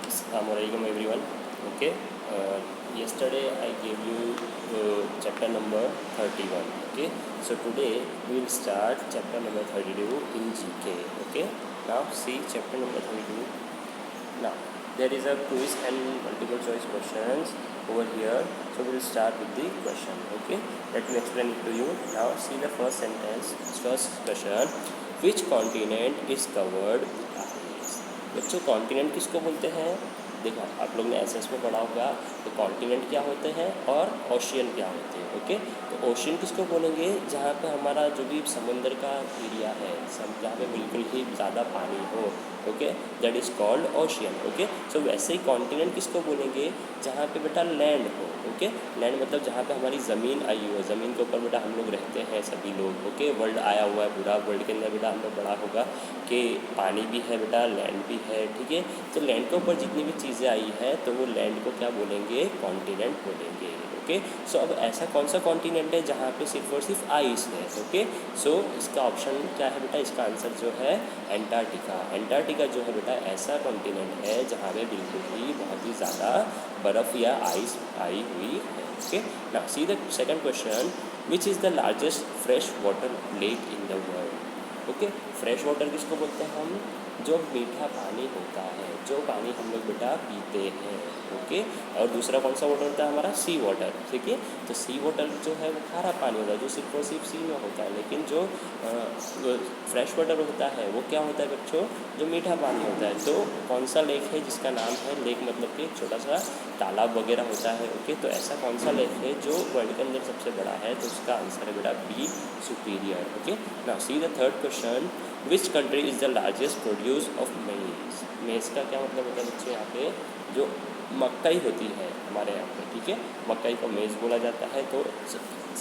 Assalamualaikum everyone. Okay. Yesterday I gave you chapter number 31. Okay. So today we will start chapter number 32 in GK. Okay. Now see chapter number 32. Now there is a quiz and multiple choice questions over here. So we will start with the question. Okay. Let me explain it to you. Now see the first sentence. First question. Which continent is covered with ice? बच्चों continent किसको बोलते हैं? देखो आप लोग ने SS में पढ़ा होगा तो कॉन्टिनेंट क्या होते हैं और ओशियन क्या होते हैं. ओके. तो ओशियन किसको बोलेंगे? जहाँ पे हमारा जो भी समुद्र का एरिया है, सब जहाँ पे बिल्कुल ही ज़्यादा पानी हो. Okay. That is called ocean. Okay. So वैसे ही कॉन्टिनेंट किसको बोलेंगे? जहाँ पे बेटा लैंड हो. ओके. लैंड मतलब जहाँ पे हमारी ज़मीन आई हो, ज़मीन के ऊपर बेटा हम लोग रहते हैं सभी लोग. ओके. वर्ल्ड आया हुआ है पूरा. वर्ल्ड के अंदर बेटा हमने पढ़ा होगा कि पानी भी है बेटा, लैंड भी है. ठीक है. तो लैंड के ऊपर जितनी भी चीज़ें आई है तो वो लैंड को क्या बोलेंगे? कॉन्टिनेंट बोलेंगे. ओके. सो अब ऐसा कौन सा कॉन्टिनेंट है जहाँ पे सिर्फ और सिर्फ आइस है? ओके. सो इसका ऑप्शन क्या है बेटा? इसका आंसर जो है एंटार्क्टिका. एंटार्क्टिका जो है बेटा ऐसा कॉन्टिनेंट है जहाँ पे बिल्कुल ही बहुत ही ज़्यादा बर्फ़ या आइस आई हुई है. Okay. Now see the second question. Which is the largest fresh water lake in the world? Okay. Fresh water किसको बोलते हैं हम? जो मीठा पानी होता है, जो पानी हम लोग बेटा पीते हैं. ओके. और दूसरा कौन सा वाटर होता है हमारा? सी वाटर. ठीक है. तो सी वाटर जो है वो खारा पानी होता है जो सिर्फ और सिर्फ सी में होता है. लेकिन जो फ्रेश वाटर होता है वो क्या होता है बच्चों? जो मीठा पानी होता है. तो कौन सा लेक है जिसका नाम है? लेक मतलब कि छोटा सा तालाब वगैरह होता है. ओके. तो ऐसा कौन सा लेक है जो वर्ल्ड के अंदर सबसे बड़ा है? तो उसका आंसर है बेटा B, superior. Okay. Now see the third question. Which country is the largest produce of maize? Maize का क्या मतलब होता है बच्चों? यहाँ पे जो मकई होती है हमारे यहाँ पे. ठीक है. मकई को मेज बोला जाता है. तो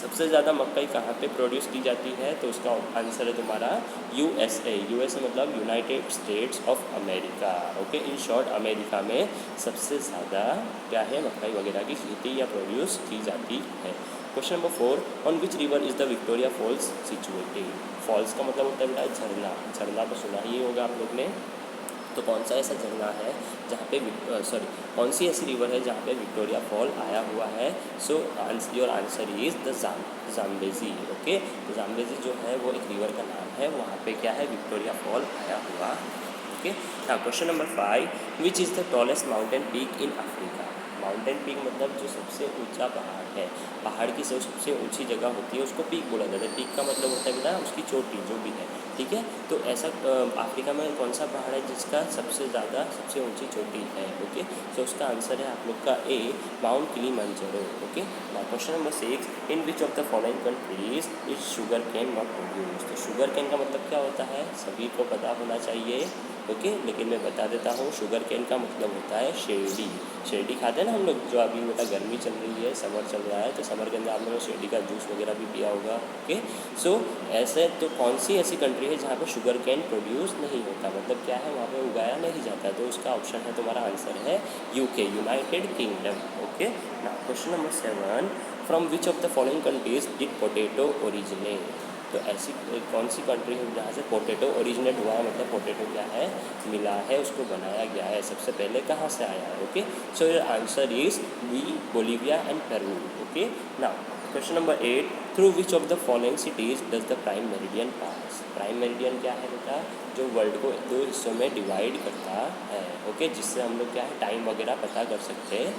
सबसे ज़्यादा मकई कहाँ पे प्रोड्यूस की जाती है? तो उसका आंसर है तुम्हारा यूएसए. यूएसए मतलब United States of America. Okay. In short America में सबसे ज़्यादा क्या है? मकई वगैरह की खेती या प्रोड्यूस की जाती है. Question number 4. On which river is the Victoria Falls situated? Falls का मतलब होता है बेटा झरना. झरना तो सुना ही होगा आप लोग ने. तो कौन सा ऐसा झरना है जहाँ पे कौन सी ऐसी रिवर है जहाँ पे विक्टोरिया फॉल आया हुआ है? So your answer is the Zambezi. Okay. तो जाम्बेजी जो है वो एक रिवर का नाम है. वहाँ पे क्या है? विक्टोरिया फॉल आया हुआ. Okay. Now question number 5. Which is the tallest mountain peak in Africa? Mountain peak मतलब जो सबसे ऊंचा पहाड़ है. पहाड़ की सबसे ऊंची जगह होती है उसको पीक बोला जाता है. पीक का मतलब होता है बेटा उसकी चोटी जो भी है. ठीक है. तो ऐसा अफ्रीका में कौन सा पहाड़ है जिसका सबसे ज़्यादा सबसे ऊंची चोटी है? ओके. तो उसका आंसर है आप लोग का A, Mount Kilimanjaro. Okay. Now question number 6. In which of the following countries is sugar cane not produce? तो शुगर कैन का मतलब क्या होता है? सभी को पता होना चाहिए. ओके. लेकिन मैं बता देता हूँ. शुगर कैन का मतलब होता है शेरडी. शेरडी खाते हैं ना हम लोग. जो अभी बेटा गर्मी चल रही है, समर चल रहा है, तो समर के अंदर आप लोगों ने शेरडी का जूस वगैरह भी पिया होगा. ओके. सो ऐसे तो कौन सी ऐसी कंट्री है जहाँ पे शुगर कैन प्रोड्यूस नहीं होता? मतलब क्या है? वहाँ पे उगाया नहीं जाता. तो उसका ऑप्शन है तुम्हारा आंसर है UK, United kingdom. Okay. Now question number 7. From which of the following countries did potato originate? तो ऐसी कौन सी कंट्री है जहाँ से पोटैटो ओरिजिनेट हुआ है? मतलब पोटैटो क्या है? मिला है, उसको बनाया गया है. सबसे पहले कहाँ से आया है? Okay. So your answer is B, Bolivia and Peru. Okay. Now question number 8. Through which of the following cities does the prime meridian pass? Prime meridian क्या है बेटा? जो वर्ल्ड को दो हिस्सों में डिवाइड करता है. ओके. जिससे हम लोग क्या है? टाइम वगैरह पता कर सकते हैं.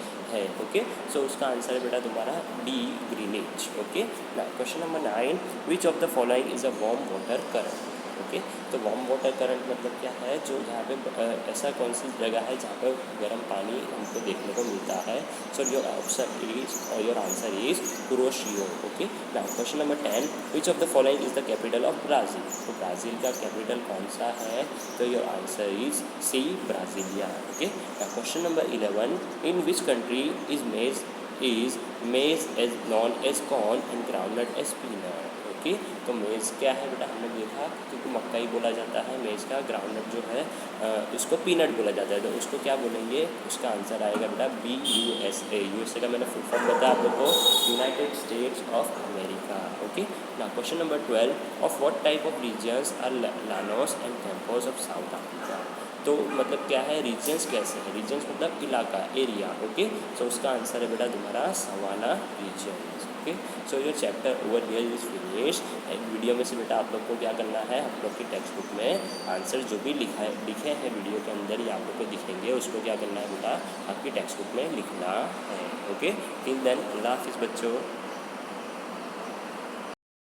ओके. सो उसका आंसर है बेटा तुम्हारा D, Greenwich. Okay. Now question number 9. Which of the following is a warm water current? Okay. तो वार्म वाटर करंट मतलब क्या है? जो जहाँ पे ऐसा कौन सी जगह है जहाँ पे गर्म पानी हमको देखने को मिलता है? सो योर ऑप्शन इज और your answer is Kuroshio. Okay. Now question number 10. Which of the following is the capital of Brazil? तो ब्राज़ील का कैपिटल कौन सा है? तो your answer is C, Brasilia. Okay. Now question number 11. In which country is maize as known as corn and groundnut as peanut? Okay. तो maize क्या है बेटा? हमने देखा क्योंकि मक्का बोला जाता है. मेज़ का ग्राउंडनट जो है उसको पीनट बोला जाता है. तो उसको क्या बोलेंगे? उसका आंसर आएगा बेटा बी, यूएसए. यूएसए का मैंने फुल फॉर्म बताया आप लोग को, United States of America. Okay. Now question number 12. Of what type of regions are llanos and campos of South Africa? तो मतलब क्या है, रीजन्स कैसे हैं, रीजन्स मतलब इलाका, एरिया। ओके, सो उसका आंसर है बेटा तुम्हारा savanna regions. Okay, so your chapter over here is finish. Video में से बेटा आप लोग को क्या करना है, आप लोग की टेक्स्ट बुक में आंसर जो भी लिखे हैं वीडियो के अंदर ही आप लोग को दिखेंगे, उसको क्या करना है बेटा आपकी टेक्स्ट बुक में लिखना है। ओके, टिल देन अल्लाह हाफिज़ बच्चों।